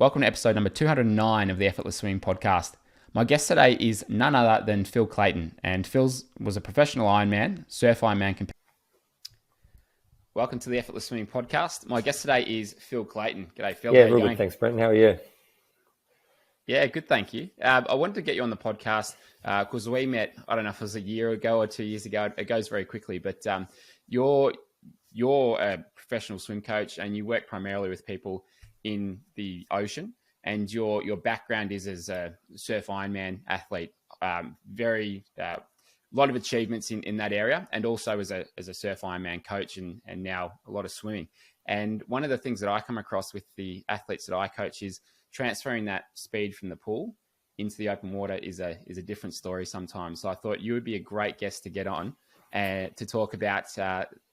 Welcome to episode number 209 of the Effortless Swimming Podcast. My guest today is none other than Phil Clayton, and Phil was a professional Ironman, Surf Ironman Competitor. Welcome to the Effortless Swimming Podcast. My guest today is Phil Clayton. G'day, Phil. Yeah, real good. Thanks, Brenton. How are you? Yeah, good, thank you. I wanted to get you on the podcast because we met, I don't know if it was a year ago or 2 years ago. It goes very quickly, but you're a professional swim coach and you work primarily with people in the ocean, and your background is as a Surf Ironman athlete. Very lot of achievements in that area, and also as a Surf Ironman coach and now a lot of swimming. And one of the things that I come across with the athletes that I coach is transferring that speed from the pool into the open water is a different story sometimes. So I thought you would be a great guest to get on and to talk about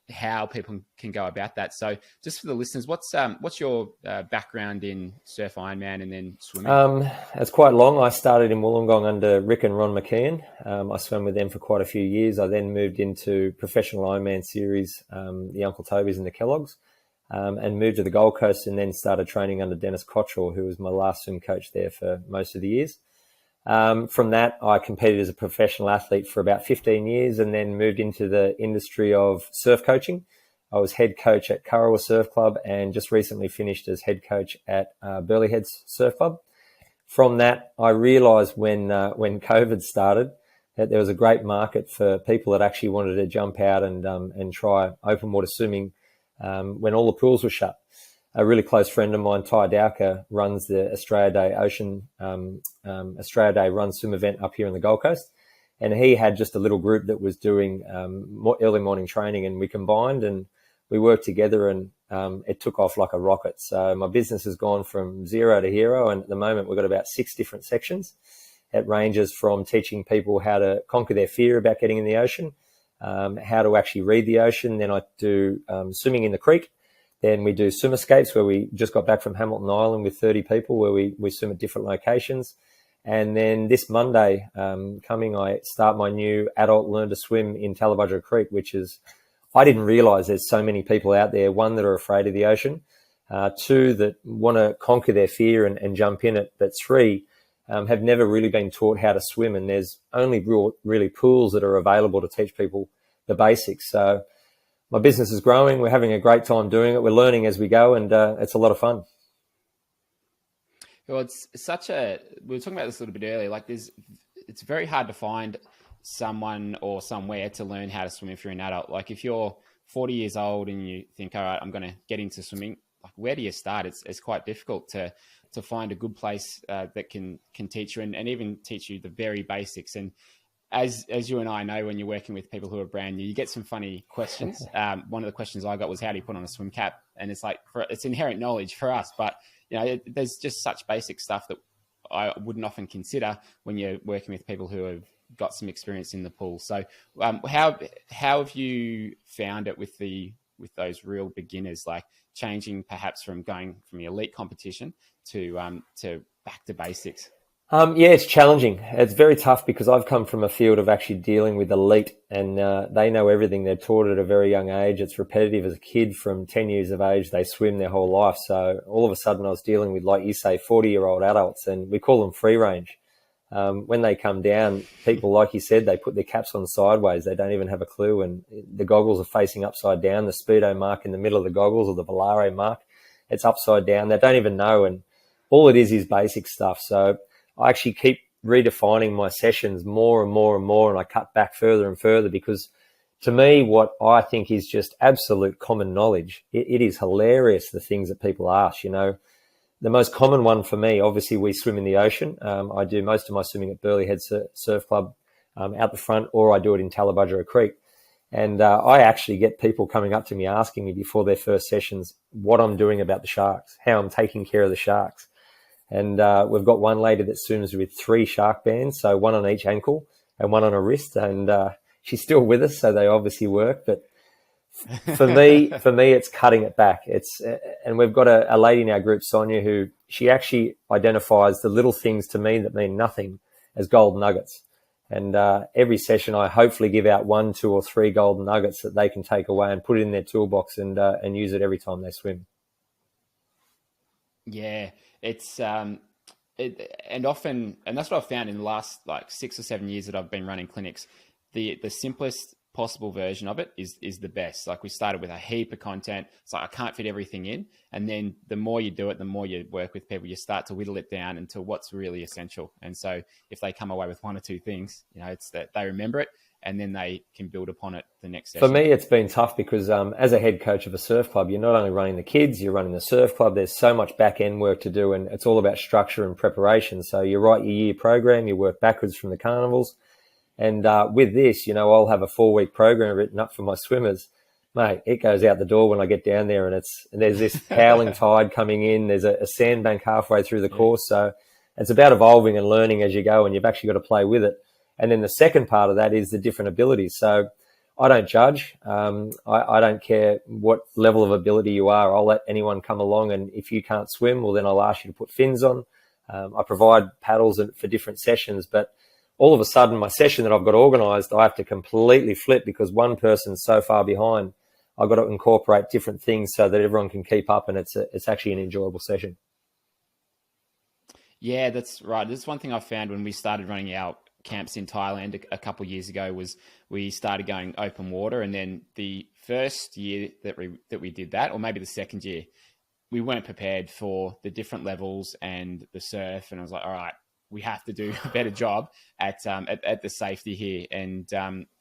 how people can go about that. So just for the listeners, what's your background in Surf Ironman and then swimming? It's quite long. I started in Wollongong under Rick and Ron McKeon. I swam with them for quite a few years. I then moved into professional Ironman series, the Uncle Tobys and the Kellogg's, and moved to the Gold Coast and then started training under Dennis Cottrell, who was my last swim coach there for most of the years. From that, I competed as a professional athlete for about 15 years and then moved into the industry of surf coaching. I was head coach at Kurrawa Surf Club and just recently finished as head coach at Burleigh Heads Surf Club. From that, I realised when COVID started that there was a great market for people that actually wanted to jump out and try open water swimming when all the pools were shut. A really close friend of mine, Ty Dowker, runs the Australia Day Australia Day Run Swim event up here on the Gold Coast. And he had just a little group that was doing early morning training, and we combined and we worked together, and it took off like a rocket. So my business has gone from zero to hero, and at the moment we've got about 6 different sections. It ranges from teaching people how to conquer their fear about getting in the ocean, how to actually read the ocean. Then I do swimming in the creek. Then we do swim escapes, where we just got back from Hamilton Island with 30 people, where we swim at different locations. And then this Monday I start my new adult learn to swim in Tallebudgera Creek, which is, I didn't realise there's so many people out there, one, that are afraid of the ocean, two, that want to conquer their fear and jump in it, but three, have never really been taught how to swim. And there's only really pools that are available to teach people the basics. So my business is growing. We're having a great time doing it. We're learning as we go, and it's a lot of fun. Well, we were talking about this a little bit earlier. It's very hard to find someone or somewhere to learn how to swim if you're an adult. Like if you're 40 years old and you think, all right, I'm going to get into swimming, like where do you start? It's quite difficult to find a good place that can teach you and even teach you the very basics. And as you and I know, when you're working with people who are brand new, you get some funny questions. One of the questions I got was, how do you put on a swim cap? And it's like, it's inherent knowledge for us, but there's just such basic stuff that I wouldn't often consider when you're working with people who have got some experience in the pool. So how have you found it with those real beginners, like changing perhaps from going from the elite competition to back to basics? Yeah, it's challenging. It's very tough because I've come from a field of actually dealing with elite, and they know everything. They're taught at a very young age. It's repetitive. As a kid from 10 years of age, they swim their whole life. So all of a sudden I was dealing with, like you say, 40-year-old adults, and we call them free range. When they come down, people, like you said, they put their caps on sideways. They don't even have a clue, and the goggles are facing upside down. The Speedo mark in the middle of the goggles, or the Volare mark, it's upside down. They don't even know, and all it is basic stuff. So I actually keep redefining my sessions more and more and more, and I cut back further and further because, to me, what I think is just absolute common knowledge, it is hilarious, the things that people ask. The most common one for me, obviously, we swim in the ocean. I do most of my swimming at Burleigh Heads Surf Club out the front, or I do it in Tallebudgera Creek. And I actually get people coming up to me asking me before their first sessions what I'm doing about the sharks, how I'm taking care of the sharks. And we've got one lady that swims with 3 shark bands, so one on each ankle and one on her wrist, and she's still with us, so they obviously work. But for me, it's cutting it back. And we've got a lady in our group, Sonia, who she actually identifies the little things to me that mean nothing as gold nuggets. And every session, I hopefully give out 1, 2, or 3 golden nuggets that they can take away and put it in their toolbox and use it every time they swim. Yeah, it's and often, and that's what I've found in the last like 6 or 7 years that I've been running clinics. The simplest possible version of it is the best. Like we started with a heap of content. It's like I can't fit everything in, and then the more you do it, the more you work with people, you start to whittle it down until what's really essential. And so if they come away with one or two things, it's that they remember it, and then they can build upon it the next For session. me, it's been tough because as a head coach of a surf club, you're not only running the kids, you're running the surf club. There's so much back end work to do, and it's all about structure and preparation. So you write your year program, you work backwards from the carnivals. And with this, I'll have a 4-week program written up for my swimmers. Mate, it goes out the door when I get down there, and there's this howling tide coming in. There's a sandbank halfway through the course. So it's about evolving and learning as you go, and you've actually got to play with it. And then the second part of that is the different abilities. So I don't judge. I don't care what level of ability you are. I'll let anyone come along, and if you can't swim, well, then I'll ask you to put fins on. I provide paddles for different sessions, but all of a sudden, my session that I've got organised, I have to completely flip because one person's so far behind. I've got to incorporate different things so that everyone can keep up, and it's actually an enjoyable session. Yeah, that's right. This is one thing I found when we started running our camps in Thailand a couple of years ago was we started going open water, and then the first year that we did that, or maybe the second year, we weren't prepared for the different levels and the surf, and I was like, all right, we have to do a better job at the safety here, and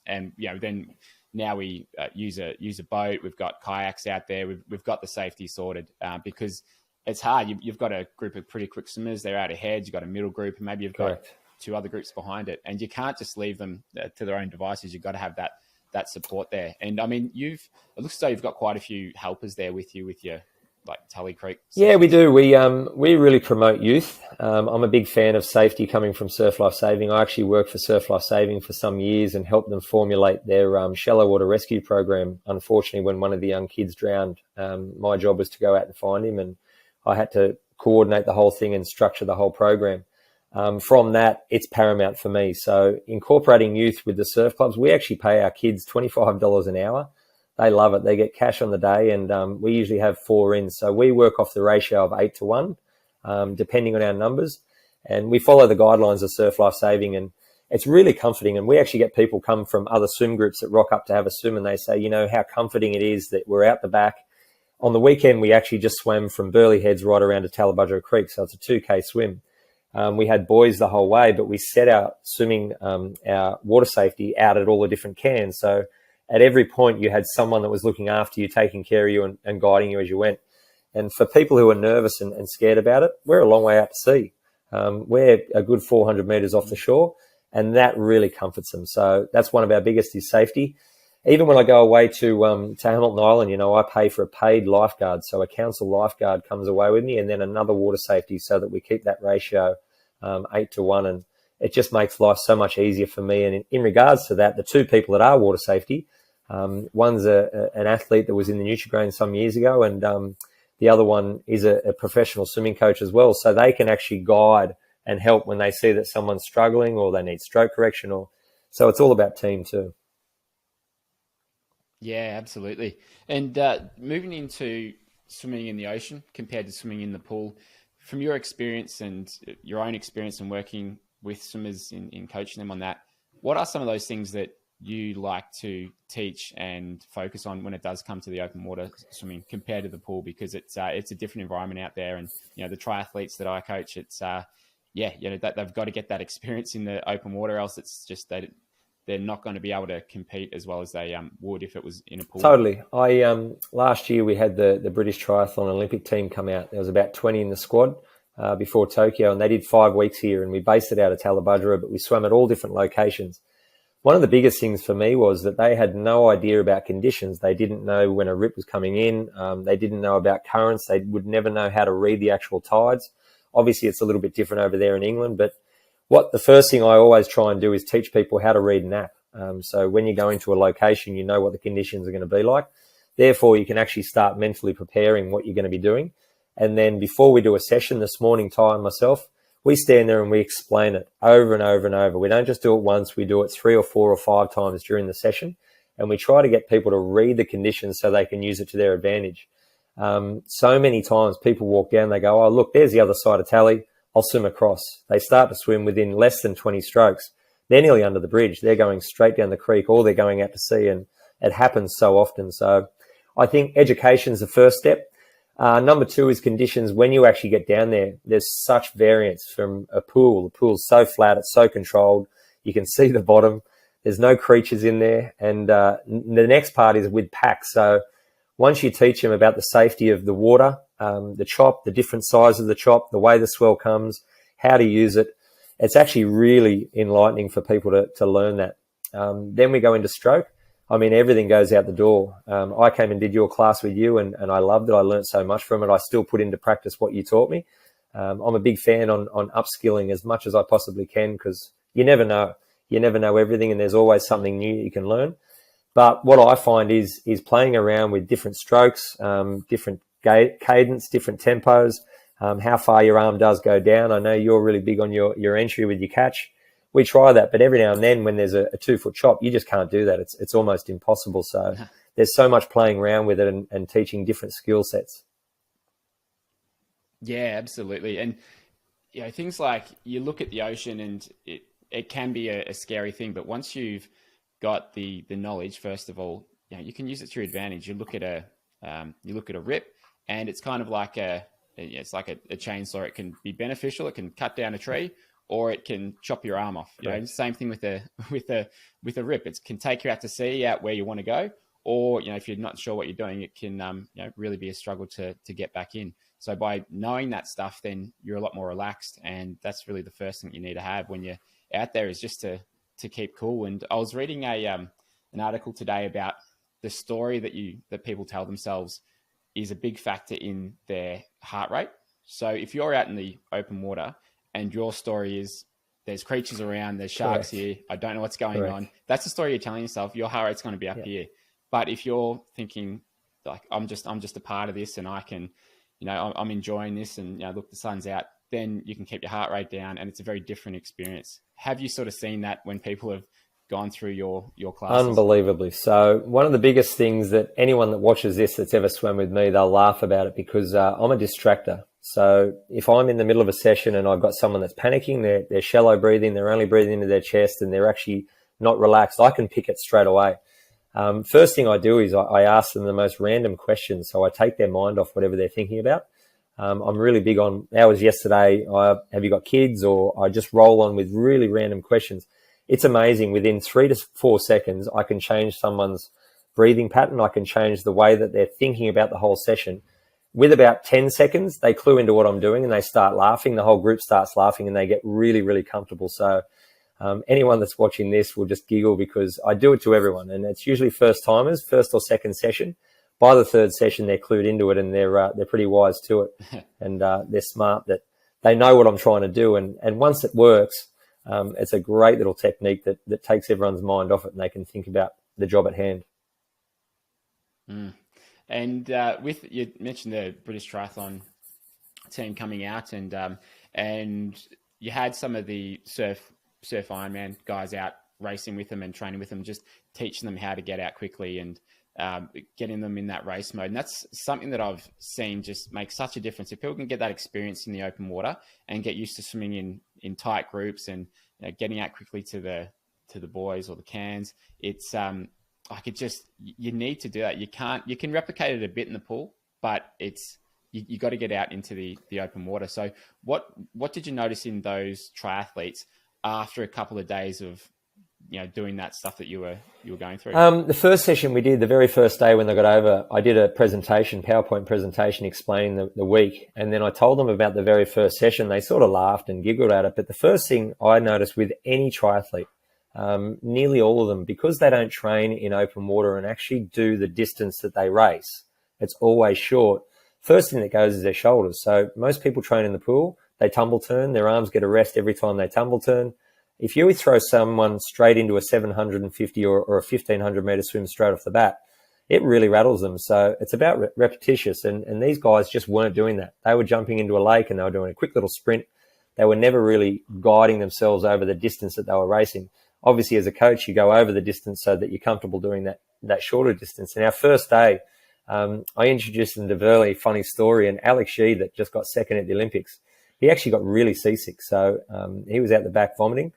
then now we use a boat. We've got kayaks out there. We've got the safety sorted because it's hard. You've got a group of pretty quick swimmers. They're out ahead. You've got a middle group, and maybe you've got two other groups behind it, and you can't just leave them to their own devices. You've got to have that support there. And I mean, it looks as though you've got quite a few helpers there with you with your like Tully Creek sessions. Yeah, we do. We really promote youth. I'm a big fan of safety coming from Surf Life Saving. I actually worked for Surf Life Saving for some years and helped them formulate their shallow water rescue program. Unfortunately, when one of the young kids drowned, my job was to go out and find him, and I had to coordinate the whole thing and structure the whole program. From that, it's paramount for me. So incorporating youth with the surf clubs, we actually pay our kids $25 an hour. They love it. They get cash on the day, and we usually have 4 in. So we work off the ratio of 8 to 1, depending on our numbers. And we follow the guidelines of Surf Life Saving, and it's really comforting. And we actually get people come from other swim groups that rock up to have a swim, and they say, how comforting it is that we're out the back. On the weekend, we actually just swam from Burleigh Heads right around to Talabudgera Creek, so it's a 2K swim. We had boys the whole way, but we set our swimming, our water safety out at all the different cans. So at every point, you had someone that was looking after you, taking care of you and guiding you as you went. And for people who are nervous and scared about it, we're a long way out to sea. We're a good 400 metres off the shore, and that really comforts them. So that's one of our biggest is safety. Even when I go away to Hamilton Island, I pay for a paid lifeguard. So a council lifeguard comes away with me, and then another water safety so that we keep that ratio 8 to 1. And it just makes life so much easier for me. And in regards to that, the two people that are water safety, one's an athlete that was in the Nutrigrain some years ago, and the other one is a professional swimming coach as well. So they can actually guide and help when they see that someone's struggling or they need stroke correction. So it's all about team too. Yeah, absolutely. And moving into swimming in the ocean compared to swimming in the pool, from your experience and your own experience in working with swimmers in coaching them on that, what are some of those things that you like to teach and focus on when it does come to the open water swimming compared to the pool? Because it's a different environment out there, and the triathletes that I coach, it's that they've got to get that experience in the open water, else it's just that they're not going to be able to compete as well as they would if it was in a pool. Totally. Last year we had the British Triathlon Olympic team come out. There was about 20 in the squad before Tokyo, and they did 5 weeks here, and we based it out of Talabudgera, but we swam at all different locations. One of the biggest things for me was that they had no idea about conditions. They didn't know when a rip was coming in. They didn't know about currents. They would never know how to read the actual tides. Obviously, it's a little bit different over there in England, but the first thing I always try and do is teach people how to read an app. So when you go into a location, you know what the conditions are going to be like. Therefore, you can actually start mentally preparing what you're going to be doing. And then before we do a session this morning, Ty and myself, we stand there and we explain it over and over and over. We don't just do it once. We do it 3 or 4 or 5 times during the session. And we try to get people to read the conditions so they can use it to their advantage. So many times people walk down, they go, oh, look, there's the other side of Tally. I'll swim across. They start to swim within less than 20 strokes. They're nearly under the bridge. They're going straight down the creek, or they're going out to sea, and it happens so often. So I think education is the first step. Number 2 is conditions. When you actually get down there, there's such variance from a pool. The pool's so flat, it's so controlled. You can see the bottom. There's no creatures in there. And the next part is with packs. So once you teach them about the safety of the water, the chop, the different size of the chop, the way the swell comes, how to use it, it's actually really enlightening for people to learn that. Then we go into stroke. I mean, everything goes out the door. I came and did your class with you, and I loved it. I learned so much from it. I still put into practice what you taught me. I'm a big fan on upskilling as much as I possibly can, because you never know. You never know everything, and there's always something new you can learn. But what I find is playing around with different strokes, different cadence, different tempos, how far your arm does go down. I know you're really big on your entry with your catch. We try that, but every now and then when there's a 2-foot chop, you just can't do that. It's almost impossible. So there's so much playing around with it and teaching different skill sets. Yeah, absolutely. And things like, you look at the ocean, and it can be a scary thing, but once you've got the knowledge, first of all, you can use it to your advantage. You look at a rip, and it's kind of like it's like a chainsaw. It can be beneficial. It can cut down a tree, or it can chop your arm off. Same thing with a rip. It can take you out to sea, out where you want to go, or if you're not sure what you're doing, it can really be a struggle to get back in. So by knowing that stuff, then you're a lot more relaxed, and that's really the first thing you need to have when you're out there, is just to keep cool. And I was reading an article today about the story that people tell themselves is a big factor in their heart rate. So if you're out in the open water and your story is, there's creatures around, there's sharks here, I don't know what's going on, that's the story you're telling yourself. Your heart rate's going to be up here. But if you're thinking like, I'm just a part of this, and I can, I'm enjoying this, and look, the sun's out, then you can keep your heart rate down, and it's a very different experience. Have you sort of seen that when people have gone through your classes? Unbelievably. So one of the biggest things that anyone that watches this that's ever swam with me, they'll laugh about it, because I'm a distractor. So if I'm in the middle of a session and I've got someone that's panicking, they're shallow breathing, they're only breathing into their chest, and they're actually not relaxed, I can pick it straight away. First thing I do is I ask them the most random questions. So I take their mind off whatever they're thinking about. I'm really big on, how was yesterday? Have you got kids? Or I just roll on with really random questions. It's amazing. Within 3 to 4 seconds, I can change someone's breathing pattern. I can change the way that they're thinking about the whole session. With about 10 seconds, they clue into what I'm doing, and they start laughing. The whole group starts laughing, and they get really, really comfortable. So anyone that's watching this will just giggle, because I do it to everyone, and it's usually first timers, first or second session. By the third session, they're clued into it, and they're pretty wise to it, and they're smart, that they know what I'm trying to do. And once it works, it's a great little technique that takes everyone's mind off it, and they can think about the job at hand. And you mentioned the British triathlon team coming out, and you had some of the Surf Ironman guys out racing with them and training with them, just teaching them how to get out quickly and getting them in that race mode. And that's something that I've seen just make such a difference. If people can get that experience in the open water and get used to swimming in tight groups, and getting out quickly to the buoys or the cans, it's you need to do that. You can replicate it a bit in the pool, but you got to get out into the open water. So what did you notice in those triathletes after a couple of days of doing that stuff that you were going through? The first session we did, the very first day when they got over, I did a PowerPoint presentation explaining the week. And then I told them about the very first session. They sort of laughed and giggled at it. But the first thing I noticed with any triathlete, nearly all of them, because they don't train in open water and actually do the distance that they race, it's always short. First thing that goes is their shoulders. So most people train in the pool, they tumble turn, their arms get a rest every time they tumble turn. If you throw someone straight into a 750 or a 1500 meter swim straight off the bat, it really rattles them. So it's about repetitious. And these guys just weren't doing that. They were jumping into a lake and they were doing a quick little sprint. They were never really guiding themselves over the distance that they were racing. Obviously, as a coach, you go over the distance so that you're comfortable doing that shorter distance. And our first day, I introduced them to Verley, funny story, and Alex Shee, that just got second at the Olympics, he actually got really seasick. So he was out the back vomiting.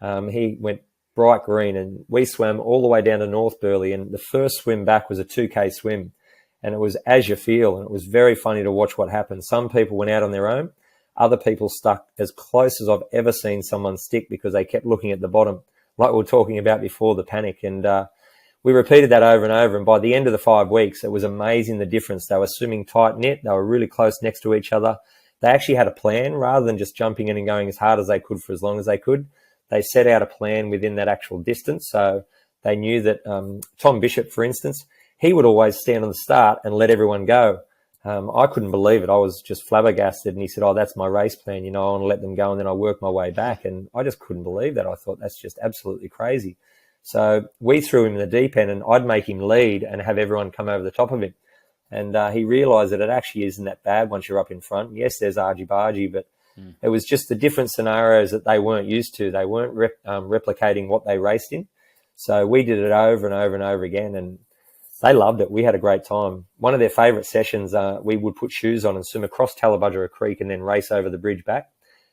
He went bright green, and we swam all the way down to North Burleigh, and the first swim back was a 2K swim, and it was as you feel, and it was very funny to watch what happened. Some people went out on their own. Other people stuck as close as I've ever seen someone stick because they kept looking at the bottom, like we were talking about before, the panic. And we repeated that over and over. And by the end of the 5 weeks, it was amazing the difference. They were swimming tight-knit. They were really close next to each other. They actually had a plan rather than just jumping in and going as hard as they could for as long as they could. They set out a plan within that actual distance. So they knew that Tom Bishop, for instance, he would always stand on the start and let everyone go. I couldn't believe it. I was just flabbergasted. And he said, "Oh, that's my race plan. You know, I want to let them go and then I'll work my way back." And I just couldn't believe that. I thought that's just absolutely crazy. So we threw him in the deep end, and I'd make him lead and have everyone come over the top of him. And he realised that it actually isn't that bad once you're up in front. Yes, there's argy-bargy, but it was just the different scenarios that they weren't used to. They weren't replicating what they raced in. So we did it over and over and over again, and they loved it. We had a great time. One of their favourite sessions, we would put shoes on and swim across Tallabudgera Creek and then race over the bridge back.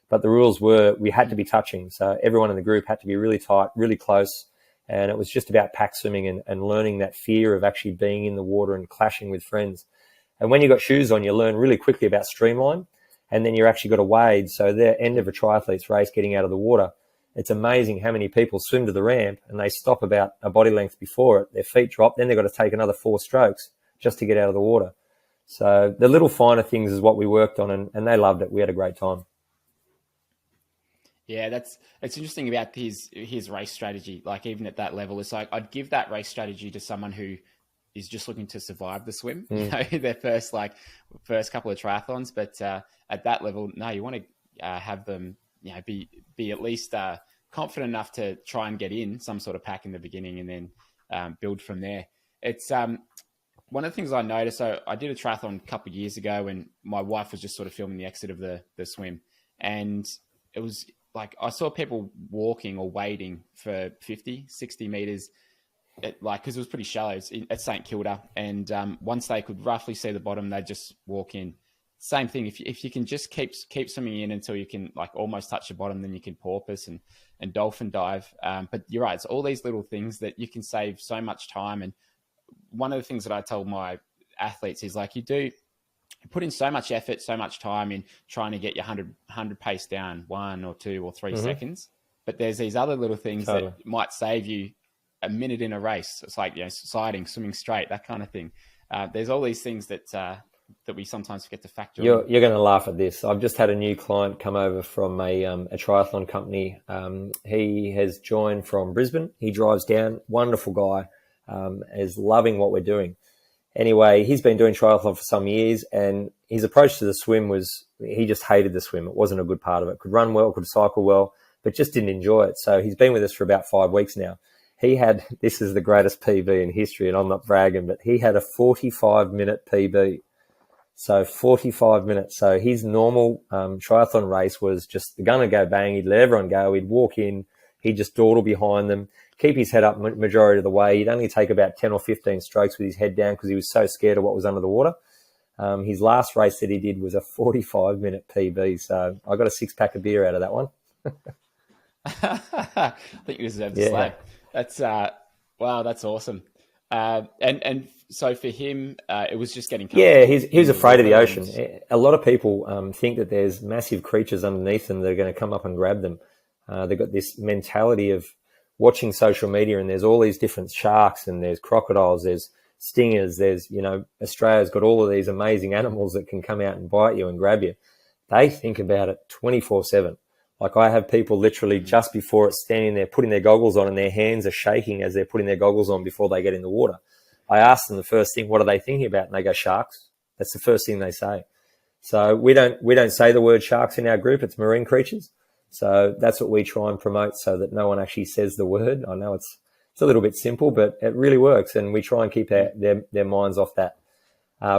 But the rules were we had to be touching. So everyone in the group had to be really tight, really close. And it was just about pack swimming and learning that fear of actually being in the water and clashing with friends. And when you've got shoes on, you learn really quickly about streamline. And then you're actually got to wade. So the end of a triathlete's race getting out of the water, it's amazing how many people swim to the ramp and they stop about a body length before it. Their feet drop. Then they've got to take another 4 strokes just to get out of the water. So the little finer things is what we worked on, and they loved it. We had a great time. Yeah, it's interesting about his race strategy. Like even at that level, it's like I'd give that race strategy to someone who is just looking to survive the swim, you know, their first couple of triathlons. But at that level, no, you want to have them, you know, be at least confident enough to try and get in some sort of pack in the beginning, and then build from there. It's one of the things I noticed. So I did a triathlon a couple of years ago, and my wife was just sort of filming the exit of the swim, and it was like I saw people walking or wading for 50, 60 meters, because it was pretty shallow at St Kilda. And once they could roughly see the bottom, they'd just walk in. Same thing. If you can just keep swimming in until you can like almost touch the bottom, then you can porpoise and dolphin dive. But you're right. It's all these little things that you can save so much time. And one of the things that I tell my athletes is like, you put in so much effort, so much time in trying to get your 100 pace down 1 or 2 or 3 seconds. But there's these other little things that might save you a minute in a race. It's like, you know, sliding, swimming straight, that kind of thing. There's all these things that we sometimes forget to factor in. You're going to laugh at this. I've just had a new client come over from a triathlon company. He has joined from Brisbane. He drives down, wonderful guy, is loving what we're doing. Anyway, he's been doing triathlon for some years, and his approach to the swim was he just hated the swim. It wasn't a good part of it. Could run well, could cycle well, but just didn't enjoy it. So he's been with us for about 5 weeks now. This is the greatest PB in history, and I'm not bragging, but he had a 45-minute PB. So 45 minutes. So his normal triathlon race was just the gun would go bang. He'd let everyone go. He'd walk in. He'd just dawdle behind them, keep his head up majority of the way. He'd only take about 10 or 15 strokes with his head down because he was so scared of what was under the water. His last race that he did was a 45-minute PB. So I got a 6-pack of beer out of that one. I think you deserve the slap. That's wow, that's awesome. And so for him, it was just getting comfortable. Yeah, he was afraid of the ocean. A lot of people think that there's massive creatures underneath them that are going to come up and grab them. They've got this mentality of watching social media, and there's all these different sharks, and there's crocodiles, there's stingers, there's, you know, Australia's got all of these amazing animals that can come out and bite you and grab you. They think about it 24/7. Like I have people literally just before it's standing there putting their goggles on, and their hands are shaking as they're putting their goggles on before they get in the water. I ask them the first thing, what are they thinking about? And they go, sharks. That's the first thing they say. So we don't say the word sharks in our group. It's marine creatures. So that's what we try and promote so that no one actually says the word. I know it's a little bit simple, but it really works. And we try and keep their minds off that.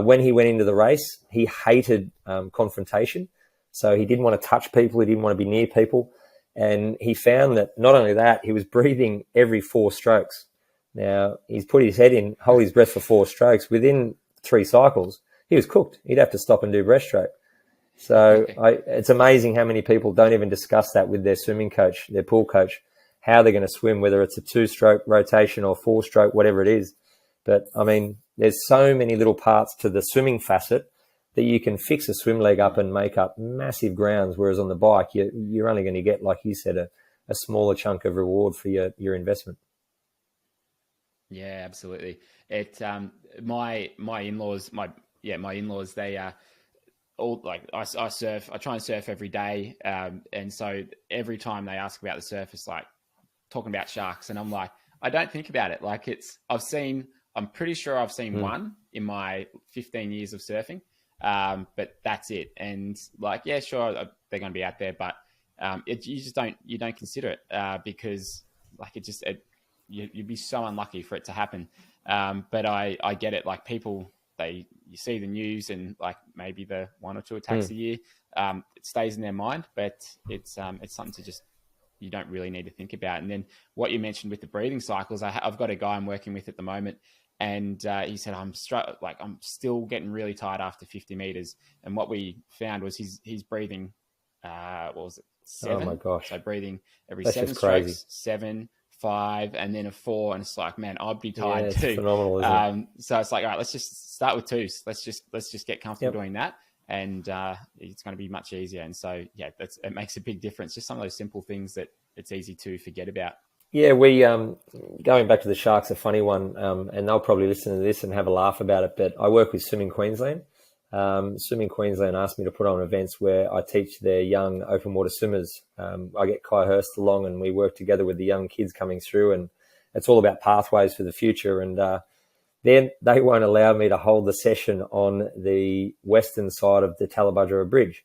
When he went into the race, he hated confrontation. So he didn't want to touch people. He didn't want to be near people. And he found that not only that, he was breathing every 4 strokes. Now, he's put his head in, hold his breath for 4 strokes. Within 3 cycles, he was cooked. He'd have to stop and do breaststroke. So it's amazing how many people don't even discuss that with their swimming coach, their pool coach, how they're going to swim, whether it's a 2-stroke rotation or 4-stroke, whatever it is. But I mean, there's so many little parts to the swimming facet that you can fix a swim leg up and make up massive grounds. Whereas on the bike, you're only going to get, like you said, a smaller chunk of reward for your investment. Yeah, absolutely. It my in-laws, they all like I surf. I try and surf every day, and so every time they ask about the surf, it's like talking about sharks, and I'm like, I don't think about it. Like I'm pretty sure I've seen one in my 15 years of surfing, but that's it. And like, yeah, sure, they're going to be out there, but you don't consider it because like you'd be so unlucky for it to happen. But I get it. Like people, you see the news and like maybe the 1 or 2 attacks a year, it stays in their mind, but it's something to just, you don't really need to think about. And then what you mentioned with the breathing cycles, I've got a guy I'm working with at the moment, and he said, I'm still getting really tired after 50 meters. And what we found was he's breathing, what was it? 7. Oh my gosh. So breathing every That's 7 strokes, 7, 5, and then a 4. And it's like, man, I'd be tired too. Phenomenal, isn't it? So it's like, all right, let's just start with 2s. Let's just get comfortable doing that. And it's going to be much easier. And so, yeah, it makes a big difference. Just some of those simple things that it's easy to forget about. Yeah, we going back to the sharks, a funny one, and they'll probably listen to this and have a laugh about it. But I work with Swimming Queensland. Swimming Queensland asked me to put on events where I teach their young open water swimmers. I get Kai Hurst along, and we work together with the young kids coming through, and it's all about pathways for the future. And then they won't allow me to hold the session on the western side of the Tallabudgera Bridge.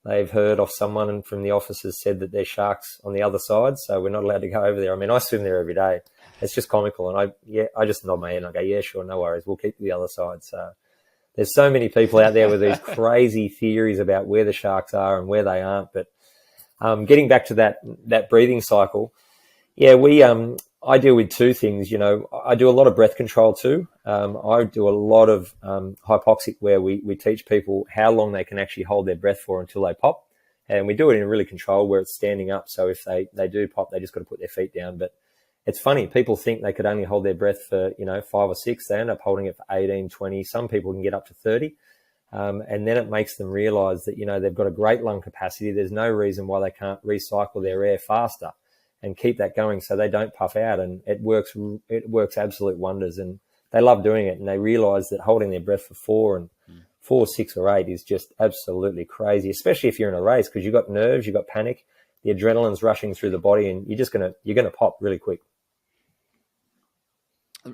They've heard of someone from the office has said that there's sharks on the other side, so we're not allowed to go over there. I mean, I swim there every day. It's just comical. And I just nod my head and I go, yeah, sure, no worries. We'll keep the other side. So there's so many people out there with these crazy theories about where the sharks are and where they aren't. But getting back to that breathing cycle, yeah, I deal with 2 things. You know, I do a lot of breath control too. I do a lot of hypoxic, where we teach people how long they can actually hold their breath for until they pop. And we do it in a really controlled, where it's standing up. So if they do pop, they just got to put their feet down. But it's funny. People think they could only hold their breath for, 5 or 6. They end up holding it for 18, 20. Some people can get up to 30. And then it makes them realize that, they've got a great lung capacity. There's no reason why they can't recycle their air faster and keep that going so they don't puff out. And it works absolute wonders. And they love doing it. And they realize that holding their breath for 4, 6 or 8 is just absolutely crazy, especially if you're in a race, because you've got nerves, you've got panic, the adrenaline's rushing through the body, and you're gonna pop really quick.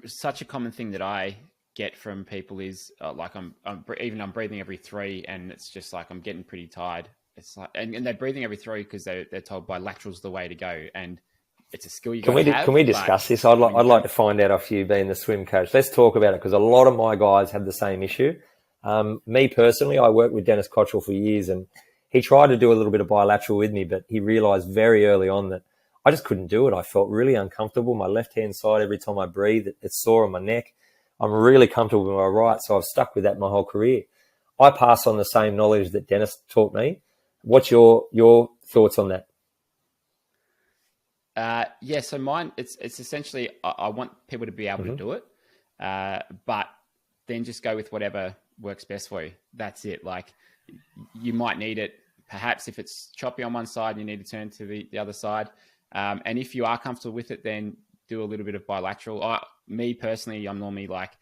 Such a common thing that I get from people is like I'm breathing every 3, and it's just like I'm getting pretty tired. It's like, and they're breathing every 3 because they're told bilateral's the way to go, and it's a skill you can have. Can we discuss this? I'd like to find out off you being the swim coach. Let's talk about it, because a lot of my guys have the same issue. Me personally, I worked with Dennis Cottrell for years, and he tried to do a little bit of bilateral with me, but he realized very early on that I just couldn't do it. I felt really uncomfortable. My left-hand side, every time I breathe, it's sore on my neck. I'm really comfortable with my right, so I've stuck with that my whole career. I pass on the same knowledge that Dennis taught me. What's your thoughts on that? Yeah, so mine, it's essentially, I want people to be able to do it, but then just go with whatever works best for you. That's it. Like, you might need it, perhaps if it's choppy on one side, you need to turn to the other side. And if you are comfortable with it, then do a little bit of bilateral. Me personally, I'm normally like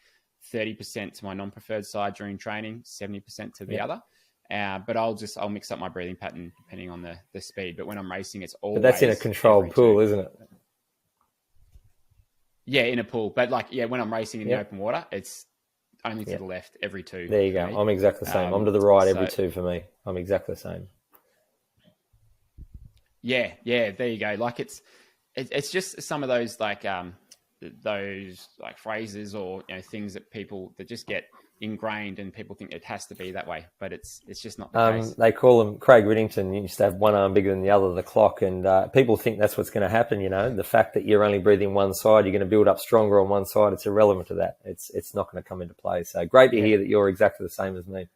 30% to my non-preferred side during training, 70% to the other. But I'll mix up my breathing pattern depending on the speed. But when I'm racing, it's always. But that's in a controlled pool, isn't it? Yeah, in a pool. But when I'm racing in the open water, it's only to the left every 2. There you go. I'm exactly the same. I'm to the right every 2 for me. I'm exactly the same. Yeah, there you go. Like it's just some of those phrases or things that people that just get ingrained, and people think it has to be that way, but it's just not the case. They call him Craig Riddington. You used to have one arm bigger than the other, the clock, and people think that's what's going to happen. The fact that you're only breathing one side, you're going to build up stronger on one side. It's irrelevant to that. It's not going to come into play. So great to hear that you're exactly the same as me.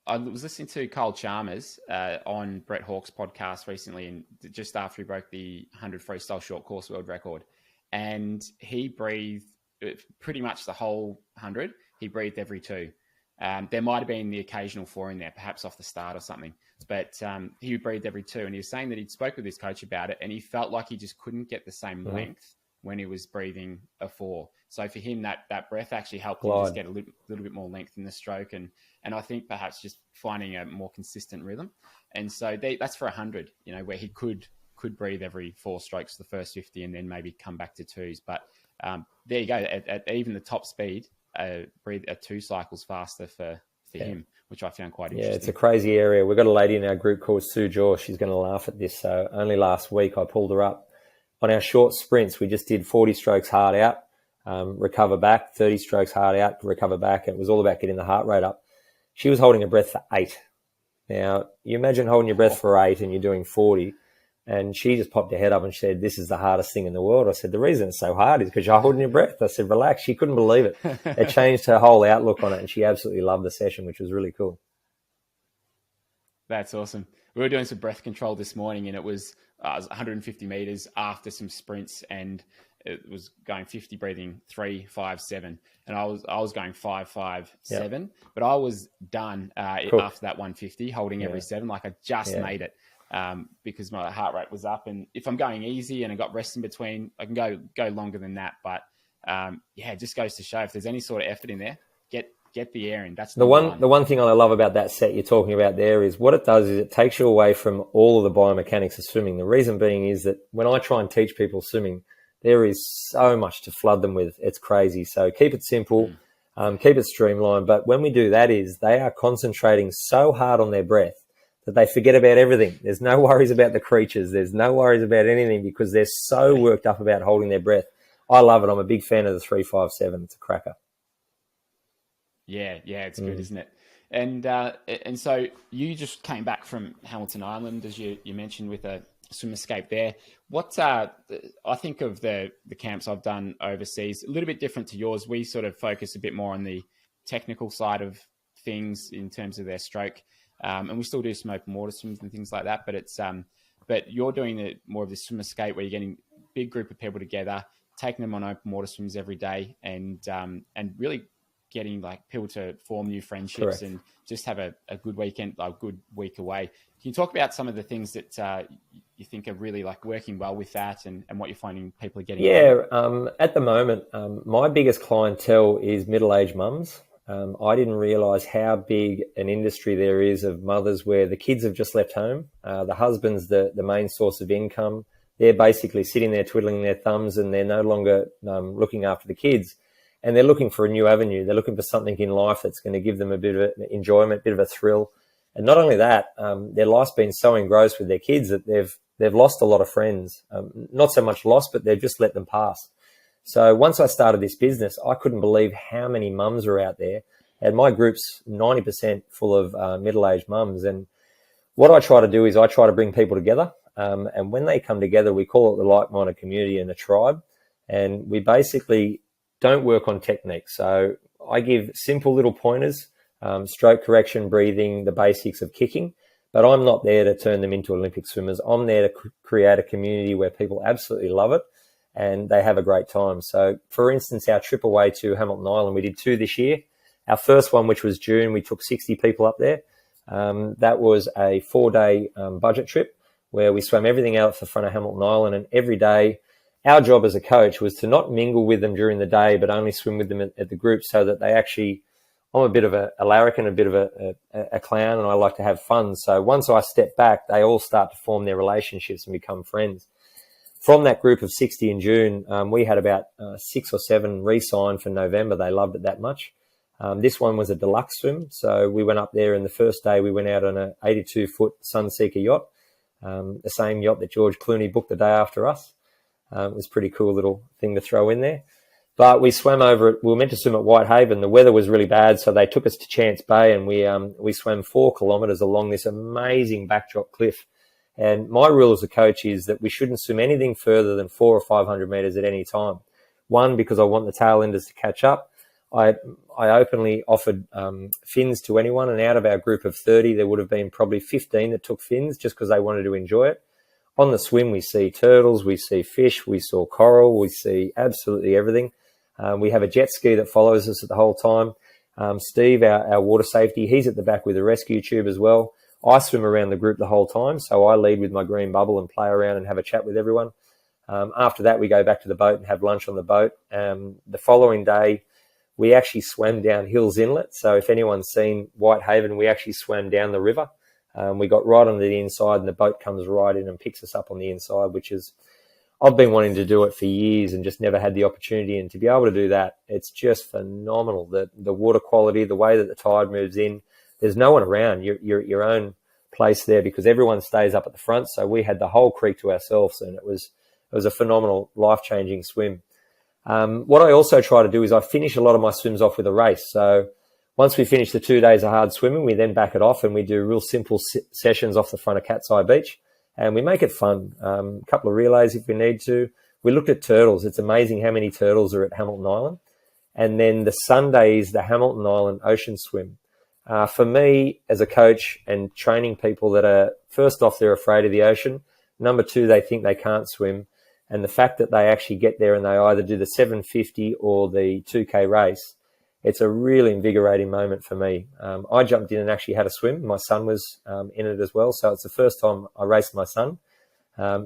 I was listening to Cole Chalmers on Brett Hawke's podcast recently, and just after he broke the 100 freestyle short course world record, and he breathed pretty much the whole 100. He breathed every 2. There might have been the occasional 4 in there, perhaps off the start or something, but he breathed every 2. And he was saying that he'd spoke with his coach about it, and he felt like he just couldn't get the same length when he was breathing a 4. So for him, that breath actually helped him just get a little bit more length in the stroke, and I think perhaps just finding a more consistent rhythm. And so that's for 100, where he could breathe every 4 strokes the first 50, and then maybe come back to 2s. But there you go. At even the top speed, breathe at 2 cycles faster for him, which I found quite interesting. Yeah, it's a crazy area. We've got a lady in our group called Sue Jaw. She's going to laugh at this. So only last week I pulled her up. On our short sprints, we just did 40 strokes hard out, recover back, 30 strokes hard out, recover back. It was all about getting the heart rate up. She was holding her breath for 8. Now, you imagine holding your breath for 8 and you're doing 40. And she just popped her head up and said, "This is the hardest thing in the world." I said, "The reason it's so hard is because you're holding your breath." I said, "Relax." She couldn't believe it. It changed her whole outlook on it, and she absolutely loved the session, which was really cool. That's awesome. We were doing some breath control this morning, and it was 150 meters after some sprints, and it was going 50 breathing, 3, 5, 7. And I was going 5, 5, 7, but I was done after that 150, holding every 7. Like I just made it. Because my heart rate was up, and if I'm going easy and I got rest in between, I can go longer than that. But it just goes to show, if there's any sort of effort in there, get the air in. That's the one thing I love about that set you're talking about there is what it does is it takes you away from all of the biomechanics of swimming. The reason being is that when I try and teach people swimming, there is so much to flood them with. It's crazy. So keep it simple, keep it streamlined. But when we do that is they are concentrating so hard on their breath that they forget about everything. There's no worries about the creatures. There's no worries about anything because they're so worked up about holding their breath. I love it. I'm a big fan of the 3, 5, 7. It's a cracker. Yeah, it's good, isn't it? And so you just came back from Hamilton Island, as you mentioned, with a swim escape there. What I think of the camps I've done overseas, a little bit different to yours. We sort of focus a bit more on the technical side of things in terms of their stroke. And we still do some open water swims and things like that, but you're doing more of the swim escape where you're getting a big group of people together, taking them on open water swims every day, and really getting like people to form new friendships. Correct. And just have a good weekend, a good week away. Can you talk about some of the things that you think are really like working well with that, and what you're finding people are getting? At the moment, my biggest clientele is middle-aged mums. I didn't realise how big an industry there is of mothers where the kids have just left home. The husband's the main source of income. They're basically sitting there twiddling their thumbs, and they're no longer looking after the kids. And they're looking for a new avenue. They're looking for something in life that's going to give them a bit of enjoyment, a bit of a thrill. And not only that, their life's been so engrossed with their kids that they've lost a lot of friends. Not so much lost, but they've just let them pass. So once I started this business, I couldn't believe how many mums are out there. And my group's 90% full of middle-aged mums. And what I try to do is I try to bring people together. And when they come together, we call it the like-minded community and a tribe. And we basically don't work on technique. So I give simple little pointers, stroke correction, breathing, the basics of kicking. But I'm not there to turn them into Olympic swimmers. I'm there to create a community where people absolutely love it and they have a great time. So, for instance, our trip away to Hamilton Island, we did 2 this year. Our first one, which was June, we took 60 people up there. That was a 4-day budget trip where we swam everything out at the front of Hamilton Island, and every day our job as a coach was to not mingle with them during the day, but only swim with them at the group so that they actually, I'm a bit of a larrikin, a bit of a clown, and I like to have fun. So once I step back, they all start to form their relationships and become friends. From that group of 60 in June, we had about 6 or 7 re-signed for November. They loved it that much. This one was a deluxe swim. So we went up there, and the first day we went out on an 82-foot Sunseeker yacht, the same yacht that George Clooney booked the day after us. It was a pretty cool little thing to throw in there. But we swam over it. We were meant to swim at Whitehaven. The weather was really bad, so they took us to Chance Bay, and we swam 4 kilometres along this amazing backdrop cliff. And my rule as a coach is that we shouldn't swim anything further than 400 or 500 metres at any time. One, because I want the tailenders to catch up. I openly offered fins to anyone, and out of our group of 30, there would have been probably 15 that took fins just because they wanted to enjoy it. On the swim, we see turtles, we see fish, we saw coral, we see absolutely everything. We have a jet ski that follows us the whole time. Steve, our water safety, he's at the back with a rescue tube as well. I swim around the group the whole time, so I lead with my green bubble and play around and have a chat with everyone. After that, we go back to the boat and have lunch on the boat. The following day, we actually swam down Hills Inlet. So if anyone's seen Whitehaven, we actually swam down the river. We got right on the inside, and the boat comes right in and picks us up on the inside, which is, I've been wanting to do it for years and just never had the opportunity. And to be able to do that, it's just phenomenal. The water quality, the way that the tide moves in, there's no one around. You're at your own place there because everyone stays up at the front. So we had the whole creek to ourselves, and it was a phenomenal, life-changing swim. What I also try to do is I finish a lot of my swims off with a race. So once we finish the 2 days of hard swimming, we then back it off and we do real simple sessions off the front of Cat's Eye Beach, and we make it fun. A couple of relays if we need to. We looked at turtles. It's amazing how many turtles are at Hamilton Island. And then the Sunday is the Hamilton Island Ocean Swim. For me, as a coach and training people that are, first off, they're afraid of the ocean. Number 2, they think they can't swim. And the fact that they actually get there and they either do the 750 or the 2K race, it's a really invigorating moment for me. I jumped in and actually had a swim. My son was in it as well. So it's the first time I raced my son.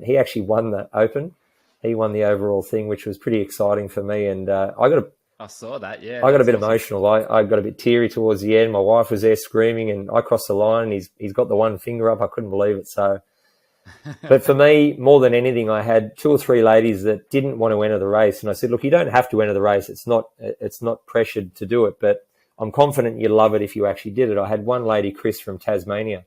He actually won the Open. He won the overall thing, which was pretty exciting for me. And I saw that, yeah. I got a bit emotional. I got a bit teary towards the end. My wife was there screaming, and I crossed the line, and he's got the one finger up. I couldn't believe it. So, but for me, more than anything, I had 2 or 3 ladies that didn't want to enter the race, and I said, "Look, you don't have to enter the race. It's not pressured to do it, but I'm confident you'll love it if you actually did it." I had one lady, Chris from Tasmania.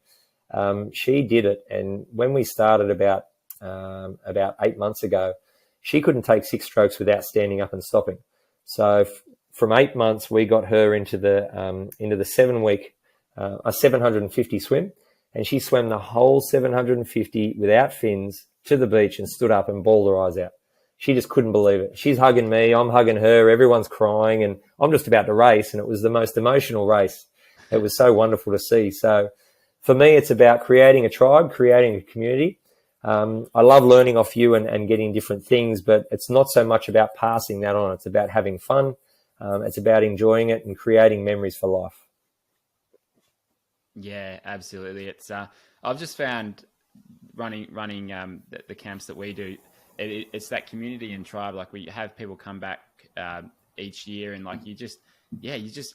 She did it, and when we started about 8 months ago, she couldn't take 6 strokes without standing up and stopping. So from 8 months, we got her into the 7-week, a 750 swim, and she swam the whole 750 without fins to the beach and stood up and bawled her eyes out. She just couldn't believe it. She's hugging me, I'm hugging her, everyone's crying, and I'm just about to race, and it was the most emotional race. It was so wonderful to see. So for me, it's about creating a tribe, creating a community. I love learning off you and getting different things, but it's not so much about passing that on. It's about having fun. It's about enjoying it and creating memories for life. Yeah, absolutely. It's I've just found running the camps that we do, it's that community and tribe. Like we have people come back each year, and like you just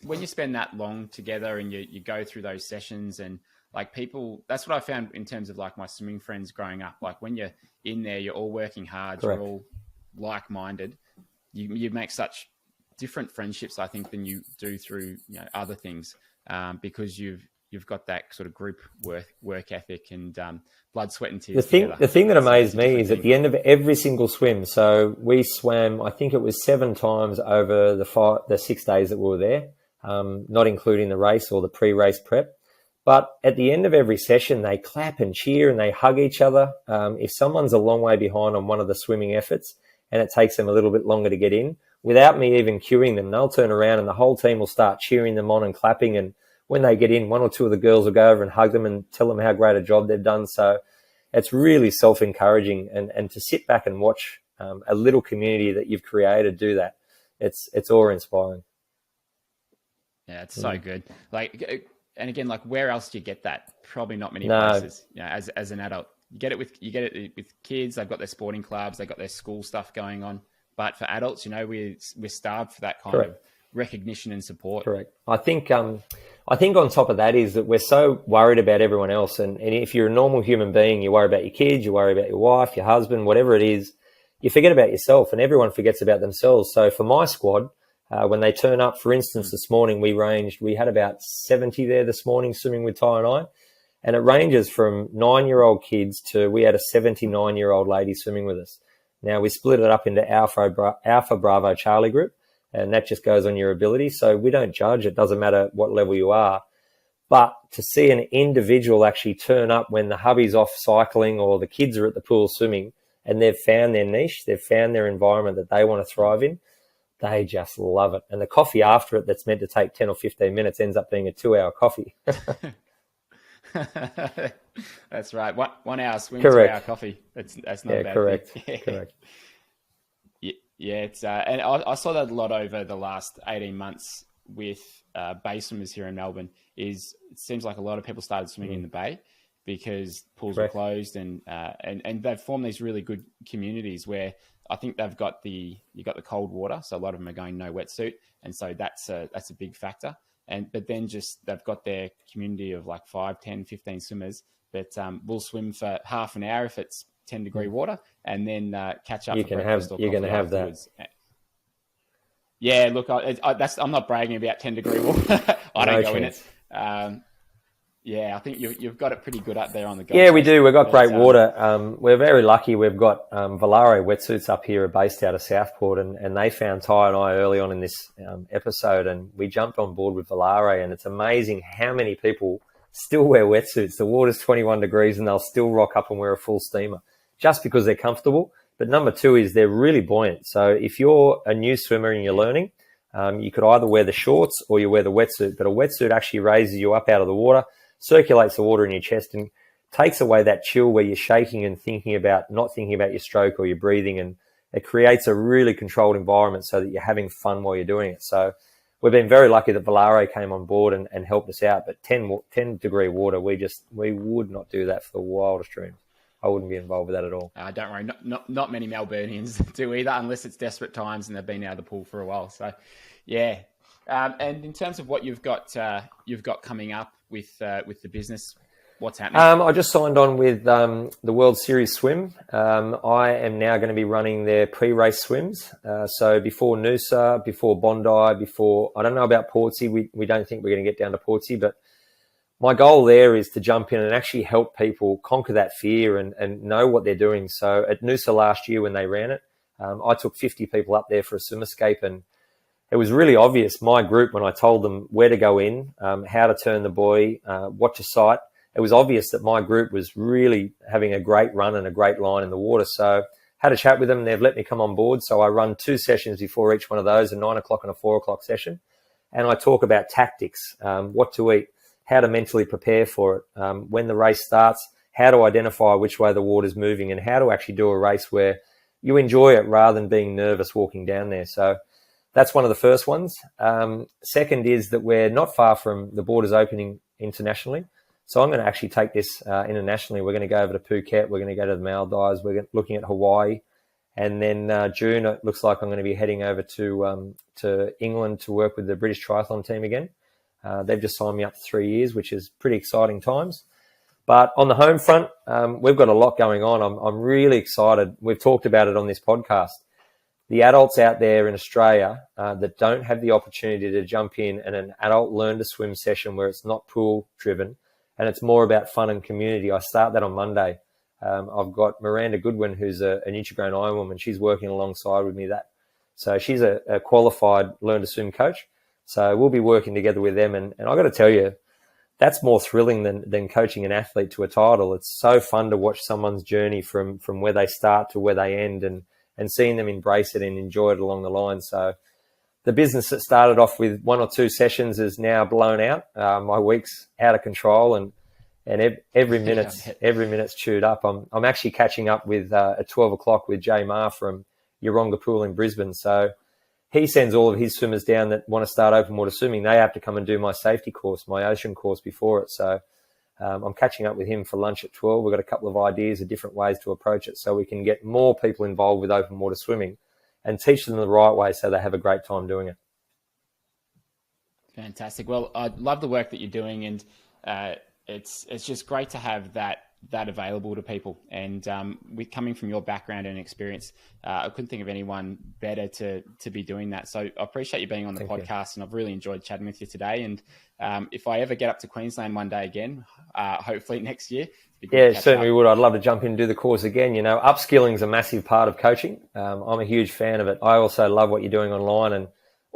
when you spend that long together and you go through those sessions, and like people, that's what I found in terms of like my swimming friends growing up. Like when you're in there, you're all working hard, Correct. You're all like-minded. You make such different friendships, I think, than you do through other things, because you've got that sort of group work ethic and blood, sweat, and tears. The thing that amazed me is at the end of every single swim. So we swam, I think it was 7 times over the 6 days that we were there, not including the race or the pre-race prep. But at the end of every session, they clap and cheer and they hug each other. If someone's a long way behind on one of the swimming efforts and it takes them a little bit longer to get in, without me even cueing them, they'll turn around and the whole team will start cheering them on and clapping. And when they get in, 1 or 2 of the girls will go over and hug them and tell them how great a job they've done. So it's really self-encouraging, and to sit back and watch a little community that you've created do that, it's awe-inspiring. Yeah, it's so good. Like, and again, like where else do you get that? Probably not many places. As an adult, you get it with kids. They've got their sporting clubs, they've got their school stuff going on. But for adults, we're starved for that kind Correct. of recognition and support. Correct. I think on top of that is that we're so worried about everyone else, and if you're a normal human being, you worry about your kids, you worry about your wife, your husband, whatever it is. You forget about yourself, and everyone forgets about themselves. So for my squad, when they turn up, for instance, this morning we had about 70 there this morning swimming with Ty and I, and it ranges from 9-year-old kids to we had a 79-year-old lady swimming with us. Now we split it up into Alpha Bravo Charlie group. and that just goes on your ability. So we don't judge. It doesn't matter what level you are. But to see an individual actually turn up when the hubby's off cycling or the kids are at the pool swimming and they've found their niche, they've found their environment that they want to thrive in, they just love it. And the coffee after it that's meant to take 10 or 15 minutes ends up being a 2-hour coffee. That's right. 1 hour swim, Correct. 2 hour coffie. That's not a bad correct. thing. Correct. Yeah, it's and I saw that a lot over the last 18 months with bay swimmers here in Melbourne. It seems like a lot of people started swimming in the bay because pools were closed, and they've formed these really good communities where I think they've got the cold water, so a lot of them are going no wetsuit, and so that's a big factor. But then just they've got their community of like 5, 10, 15 swimmers that will swim for half an hour if it's 10-degree water, and then catch up. You're going to have that. Yeah, look, I'm not bragging about 10-degree water. I don't go in it. Yeah, I think you've got it pretty good up there on the Gold Yeah, we Coast. do. We've got great water. We're very lucky. We've got Volare wetsuits up here, are based out of Southport, and they found Ty and I early on in this episode, and we jumped on board with Volare, and it's amazing how many people still wear wetsuits. The water's 21 degrees and they'll still rock up and wear a full steamer just because they're comfortable. But number two is they're really buoyant. So if you're a new swimmer and you're learning, you could either wear the shorts or you wear the wetsuit, but a wetsuit actually raises you up out of the water, circulates the water in your chest, and takes away that chill where you're shaking and not thinking about your stroke or your breathing, and it creates a really controlled environment so that you're having fun while you're doing it. So we've been very lucky that Volare came on board and helped us out. But 10-degree water, we would not do that for the wildest dreams. I wouldn't be involved with that at all. Don't worry, not many Melburnians do either, unless it's desperate times and they've been out of the pool for a while. So, yeah. And in terms of what you've got coming up with the business, what's happening? I just signed on with the World Series Swim. I am now going to be running their pre-race swims. So before Noosa, before Bondi, I don't know about Portsea. We don't think we're going to get down to Portsea, but my goal there is to jump in and actually help people conquer that fear and know what they're doing. So at Noosa last year when they ran it, I took 50 people up there for a swim escape, and it was really obvious, my group, when I told them where to go in, how to turn the buoy, what to sight, it was obvious that my group was really having a great run and a great line in the water. So had a chat with them, and they've let me come on board. So I run 2 sessions before each one of those, a 9 o'clock and a 4 o'clock session. And I talk about tactics, what to eat, how to mentally prepare for it, when the race starts, how to identify which way the water's moving, and how to actually do a race where you enjoy it rather than being nervous walking down there. So that's one of the first ones. Second is that we're not far from the borders opening internationally. So I'm going to actually take this internationally. We're going to go over to Phuket. We're going to go to the Maldives. We're looking at Hawaii. And then June, it looks like I'm going to be heading over to England to work with the British Triathlon team again. They've just signed me up for 3 years, which is pretty exciting times. But on the home front, we've got a lot going on. I'm really excited. We've talked about it on this podcast. The adults out there in Australia that don't have the opportunity to jump in an adult learn to swim session where it's not pool driven and it's more about fun and community. I start that on Monday. I've got Miranda Goodwin, who's an inch-grown Ironwoman. She's working alongside with me. So she's a qualified learn to swim coach. So we'll be working together with them. And I've got to tell you, that's more thrilling than coaching an athlete to a title. It's so fun to watch someone's journey from where they start to where they end, and seeing them embrace it and enjoy it along the line. So the business that started off with 1 or 2 sessions is now blown out. My week's out of control, and every minute's chewed up. I'm actually catching up with at 12 o'clock with Jay Maher from Yeronga Pool in Brisbane. So he sends all of his swimmers down that want to start open water swimming. They have to come and do my safety course, my ocean course before it. So I'm catching up with him for lunch at 12. We've got a couple of ideas of different ways to approach it so we can get more people involved with open water swimming and teach them the right way so they have a great time doing it. Fantastic. Well, I love the work that you're doing, and it's just great to have that available to people. And with coming from your background and experience, I couldn't think of anyone better to be doing that. So I appreciate you being on the podcast, and I've really enjoyed chatting with you today. And if I ever get up to Queensland one day again, hopefully next year. Yeah, certainly would. I'd love to jump in and do the course again. You know, upskilling is a massive part of coaching. I'm a huge fan of it. I also love what you're doing online, and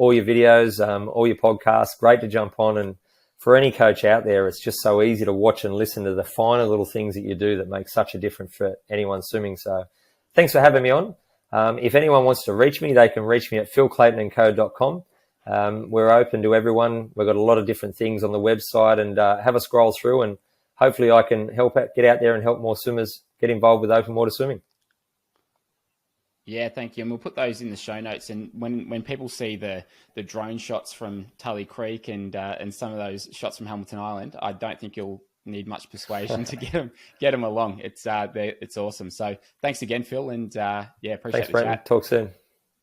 all your videos, all your podcasts. Great to jump on. And for any coach out there, it's just so easy to watch and listen to the finer little things that you do that make such a difference for anyone swimming. So thanks for having me on. If anyone wants to reach me, they can reach me at philclaytonandco.com. We're open to everyone. We've got a lot of different things on the website, and have a scroll through, and hopefully I can get out there and help more swimmers get involved with open water swimming. Yeah, thank you. And we'll put those in the show notes. And when people see the drone shots from Tully Creek and some of those shots from Hamilton Island, I don't think you'll need much persuasion to get them along. It's awesome. So thanks again, Phil. And appreciate Thanks, the Brandon. chat. Talk soon.